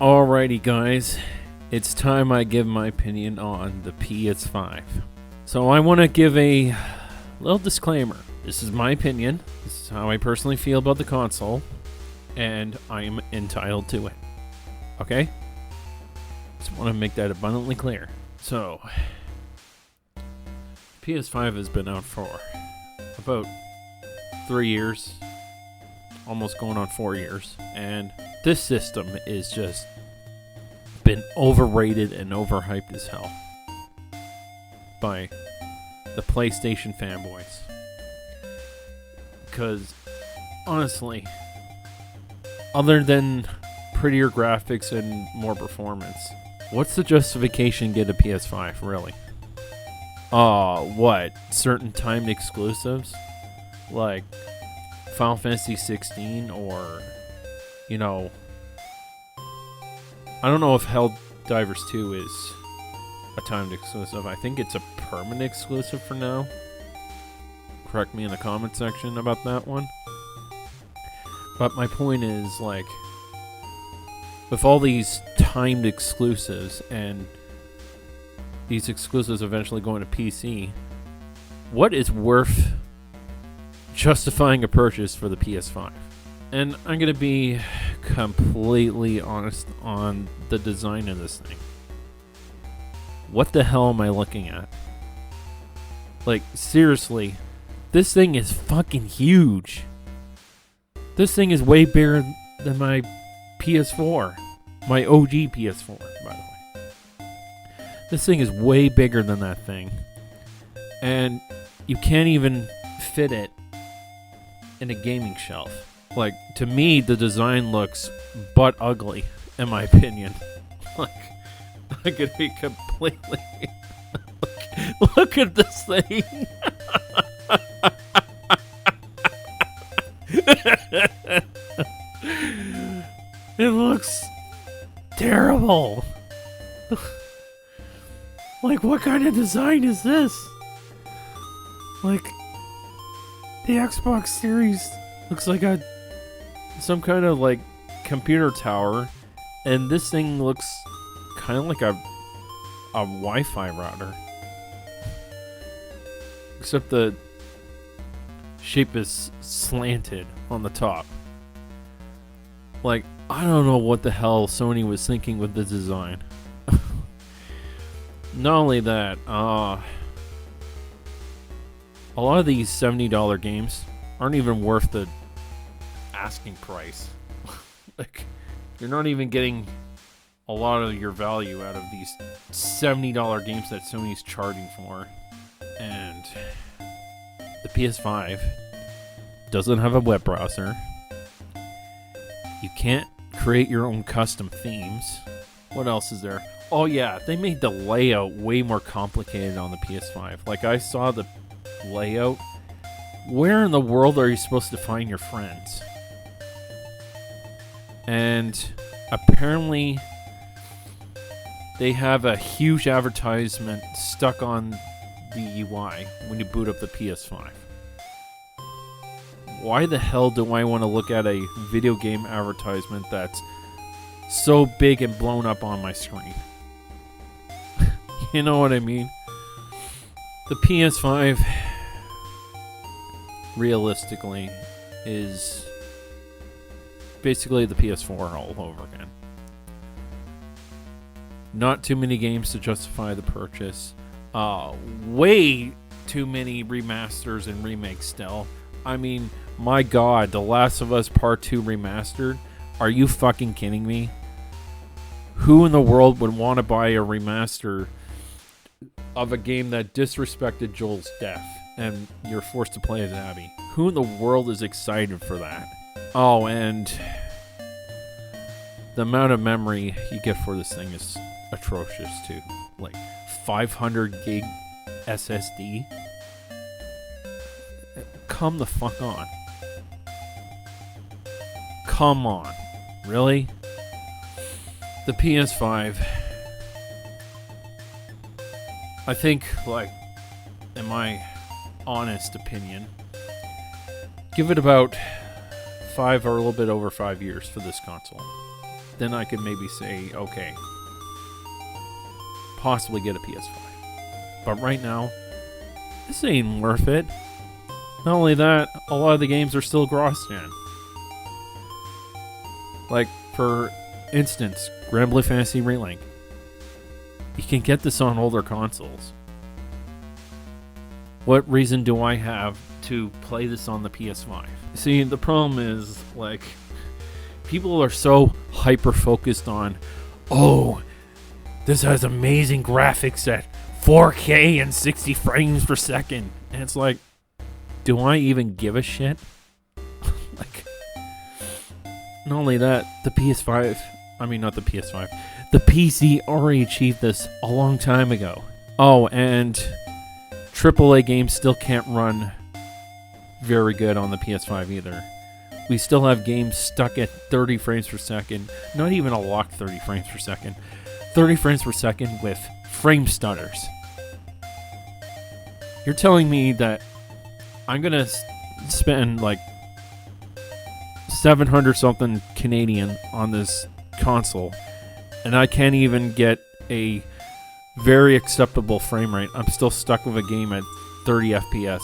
Alrighty, guys, it's time I give my opinion on the PS5. So I want to give a little disclaimer. This is my opinion. This is how I personally feel about the console, and I am entitled to it. Okay? Just want to make that abundantly clear. So, PS5 has been out for about 3 years, almost going on 4 years, and this system is just been overrated and overhyped as hell by the PlayStation fanboys. Because honestly, other than prettier graphics and more performance, what's the justification to get a PS5, really? What? Certain timed exclusives? Like Final Fantasy 16 or, you know, I don't know if Helldivers 2 is a timed exclusive. I think it's a permanent exclusive for now. Correct me in the comment section about that one. But my point is, like, with all these timed exclusives and these exclusives eventually going to PC, what is worth justifying a purchase for the PS5? And I'm going to be completely honest on the design of this thing. What the hell am I looking at? Like, seriously, this thing is fucking huge. This thing is way bigger than my PS4. My OG PS4, by the way. This thing is way bigger than that thing. And you can't even fit it in a gaming shelf. Like, to me, the design looks butt ugly, in my opinion. Like, I could be completely... look at this thing! It looks terrible! Like, what kind of design is this? Like, the Xbox Series looks like some kind of, like, computer tower, and this thing looks kind of like a Wi-Fi router. Except the shape is slanted on the top. Like, I don't know what the hell Sony was thinking with the design. Not only that, a lot of these $70 games aren't even worth the asking price. Like, you're not even getting a lot of your value out of these $70 games that Sony's charging for. And the PS5 doesn't have a web browser. You can't create your own custom themes. What else is there? Oh yeah, they made the layout way more complicated on the PS5. Like, I saw the layout. Where in the world are you supposed to find your friends? And apparently they have a huge advertisement stuck on the UI when you boot up the PS5. Why the hell do I want to look at a video game advertisement that's so big and blown up on my screen? You know what I mean? The PS5, realistically, is basically the PS4 all over again. Not too many games to justify the purchase. Way too many remasters and remakes still. I mean, my god, The Last of Us Part 2 remastered? Are you fucking kidding me? Who in the world would want to buy a remaster of a game that disrespected Joel's death and you're forced to play as Abby? Who in the world is excited for that? Oh, and the amount of memory you get for this thing is atrocious too. Like 500 gig SSD? Come the fuck on. Come on. Really? The PS5, I think, like, in my honest opinion, give it about 5 or a little bit over 5 years for this console. then I could maybe say, okay, possibly get a PS5. But right now, this ain't worth it. Not only that, a lot of the games are still cross-gen. Like, for instance, Grand Blue Fantasy Relink. You can get this on older consoles. What reason do I have to play this on the PS5? See, the problem is, like, people are so hyper-focused on, oh, this has amazing graphics at 4K and 60 frames per second. And it's like, do I even give a shit? Like, not only that, the PS5, I mean, not the PS5, the PC already achieved this a long time ago. Oh, and AAA games still can't run very good on the PS5 either. We still have games stuck at 30 frames per second, not even a locked 30 frames per second, 30 frames per second with frame stutters. You're telling me that I'm gonna spend like 700 something Canadian on this console, and I can't even get a very acceptable frame rate. I'm still stuck with a game at 30 FPS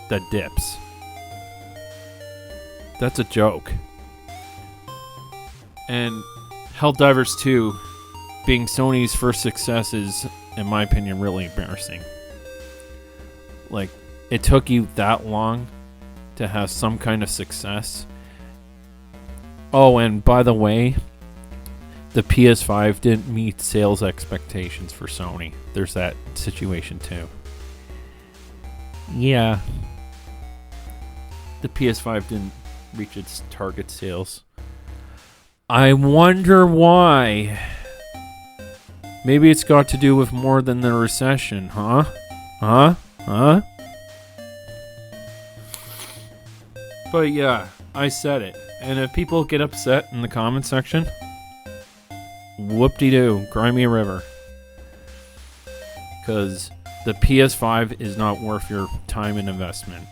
that dips. That's a joke. And Helldivers 2 being Sony's first success is, in my opinion, really embarrassing. Like, it took you that long to have some kind of success. Oh, and by the way, the PS5 didn't meet sales expectations for Sony. There's that situation too. Yeah. The PS5 didn't reach its target sales. I wonder why. Maybe it's got to do with more than the recession, huh? Huh? But yeah, I said it. And if people get upset in the comment section, whoop-de-doo, cry me a river. Because the PS5 is not worth your time and investment.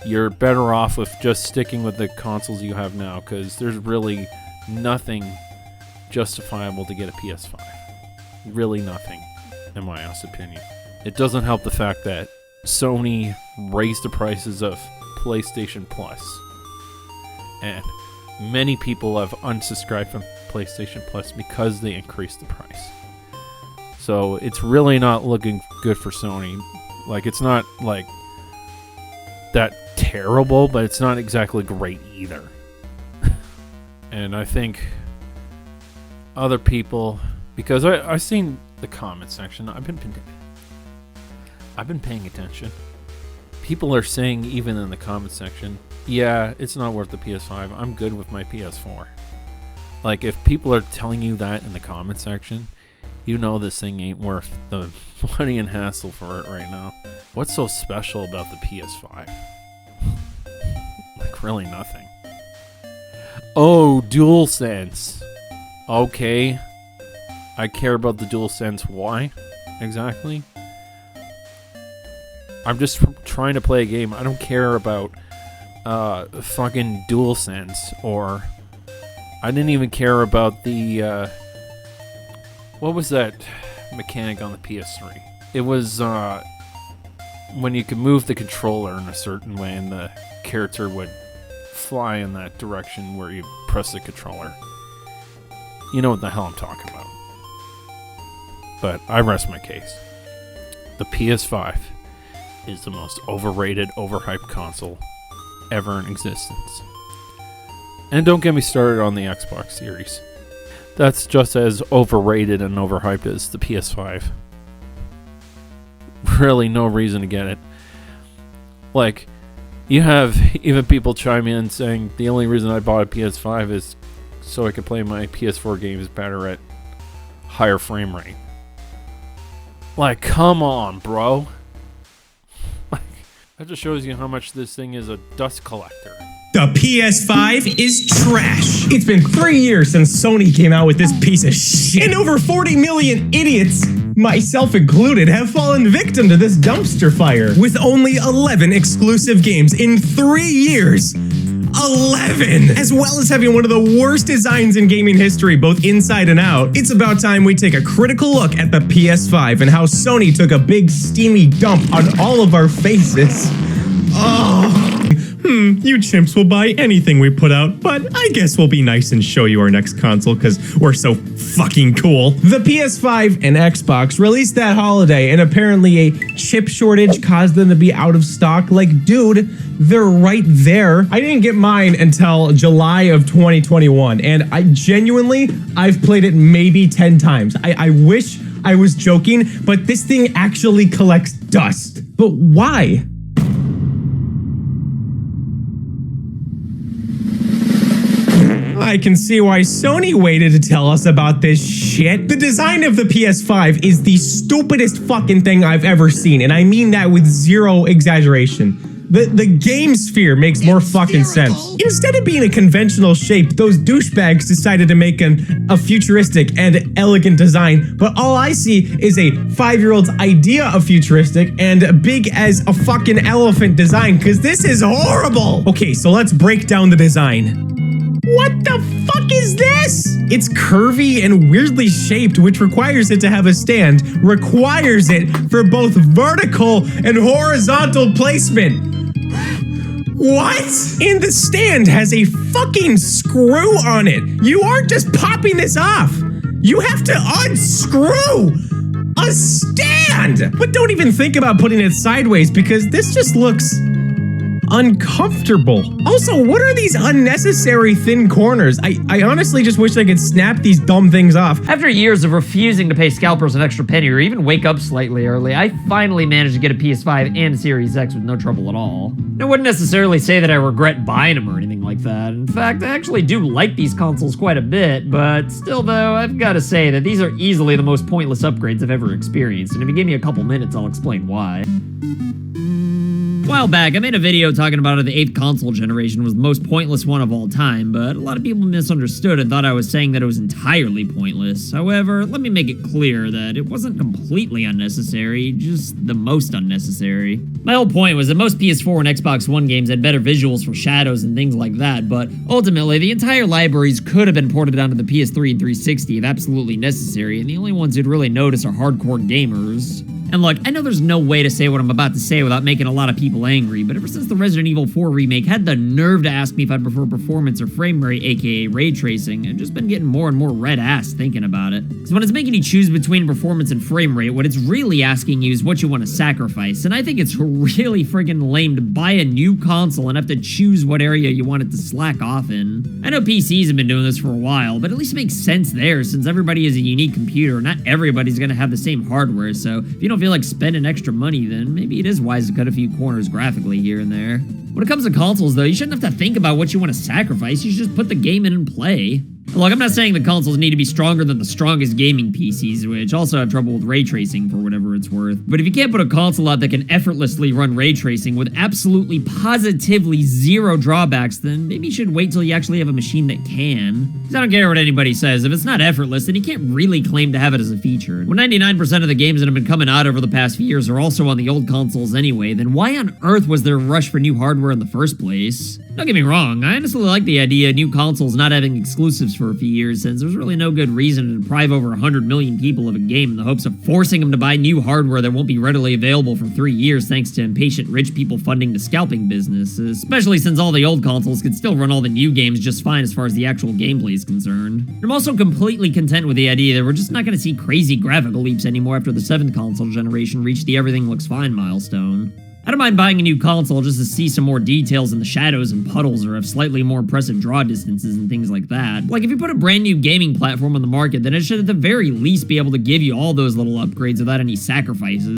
You're better off with just sticking with the consoles you have now, because there's really nothing justifiable to get a PS5. Really nothing, in my honest opinion. It doesn't help the fact that Sony raised the prices of PlayStation Plus. And many people have unsubscribed from PlayStation Plus because they increased the price. So it's really not looking good for Sony. Like, it's not like that terrible, but it's not exactly great either. And I think other people, because I've seen the comment section, I've been paying attention. People are saying, even in the comment section, yeah, it's not worth the PS5. I'm good with my PS4. Like, if people are telling you that in the comment section, you know this thing ain't worth the money and hassle for it right now. What's so special about the PS5? Like, really nothing. Oh, DualSense. Okay. I care about the DualSense. Why? Exactly? I'm just trying to play a game. I don't care about fucking DualSense, or I didn't even care about the what was that mechanic on the PS3? It was when you could move the controller in a certain way and the character would fly in that direction where you press the controller. You know what the hell I'm talking about. But I rest my case. The PS5 is the most overrated, overhyped console ever in existence. And don't get me started on the Xbox Series. That's just as overrated and overhyped as the PS5. Really no reason to get it. Like, you have even people chime in saying the only reason I bought a PS5 is so I could play my PS4 games better at higher frame rate. Like, come on, bro. That just shows you how much this thing is a dust collector. The PS5 is trash. It's been 3 years since Sony came out with this piece of shit. And over 40 million idiots, myself included, have fallen victim to this dumpster fire. With only 11 exclusive games in 3 years, 11! As well as having one of the worst designs in gaming history, both inside and out, it's about time we take a critical look at the PS5 and how Sony took a big steamy dump on all of our faces. Oh. You chimps will buy anything we put out, but I guess we'll be nice and show you our next console because we're so fucking cool. The PS5 and Xbox released that holiday, and apparently a chip shortage caused them to be out of stock. Like, dude, they're right there. I didn't get mine until July of 2021, and I've played it maybe 10 times. I wish I was joking, but this thing actually collects dust. But why? I can see why Sony waited to tell us about this shit. The design of the PS5 is the stupidest fucking thing I've ever seen, and I mean that with zero exaggeration. The game sphere makes more fucking sense. Instead of being a conventional shape, those douchebags decided to make a futuristic and elegant design, but all I see is a 5-year-old's idea of futuristic and big as a fucking elephant design, because this is horrible! Okay, so let's break down the design. What the fuck is this? It's curvy and weirdly shaped, which requires it to have a stand, requires it for both vertical and horizontal placement. What? And the stand has a fucking screw on it. You aren't just popping this off. You have to unscrew a stand. But don't even think about putting it sideways because this just looks uncomfortable. Also, what are these unnecessary thin corners? I honestly just wish I could snap these dumb things off. After years of refusing to pay scalpers an extra penny or even wake up slightly early, I finally managed to get a PS5 and a Series X with no trouble at all. I wouldn't necessarily say that I regret buying them or anything like that. In fact, I actually do like these consoles quite a bit, but still though, I've got to say that these are easily the most pointless upgrades I've ever experienced, and if you give me a couple minutes, I'll explain why. A while back, I made a video talking about how the 8th console generation was the most pointless one of all time, but a lot of people misunderstood and thought I was saying that it was entirely pointless. However, let me make it clear that it wasn't completely unnecessary, just the most unnecessary. My whole point was that most PS4 and Xbox One games had better visuals for shadows and things like that, but ultimately, the entire libraries could have been ported onto the PS3 and 360 if absolutely necessary, and the only ones who'd really notice are hardcore gamers. And look, I know there's no way to say what I'm about to say without making a lot of people angry, but ever since the Resident Evil 4 remake had the nerve to ask me if I'd prefer performance or frame rate, aka ray tracing, I've just been getting more and more red-ass thinking about it. So when it's making you choose between performance and frame rate, what it's really asking you is what you want to sacrifice, and I think it's really friggin' lame to buy a new console and have to choose what area you want it to slack off in. I know PCs have been doing this for a while, but at least it makes sense there since everybody is a unique computer, not everybody's gonna have the same hardware, so if you don't feel like spending extra money, then maybe it is wise to cut a few corners graphically here and there. When it comes to consoles, though, you shouldn't have to think about what you want to sacrifice. You should just put the game in and play. Look, I'm not saying the consoles need to be stronger than the strongest gaming PCs, which also have trouble with ray tracing for whatever it's worth. But if you can't put a console out that can effortlessly run ray tracing with absolutely positively zero drawbacks, then maybe you should wait till you actually have a machine that can. Because I don't care what anybody says, if it's not effortless, then you can't really claim to have it as a feature. When 99% of the games that have been coming out over the past few years are also on the old consoles anyway, then why on earth was there a rush for new hardware in the first place? Don't get me wrong, I honestly like the idea of new consoles not having exclusives for a few years, since there's really no good reason to deprive over 100 million people of a game in the hopes of forcing them to buy new hardware that won't be readily available for 3 years thanks to impatient rich people funding the scalping business, especially since all the old consoles could still run all the new games just fine as far as the actual gameplay is concerned. I'm also completely content with the idea that we're just not going to see crazy graphical leaps anymore after the 7th console generation reached the everything looks fine milestone. I don't mind buying a new console just to see some more details in the shadows and puddles or have slightly more impressive draw distances and things like that. Like, if you put a brand new gaming platform on the market, then it should at the very least be able to give you all those little upgrades without any sacrifices.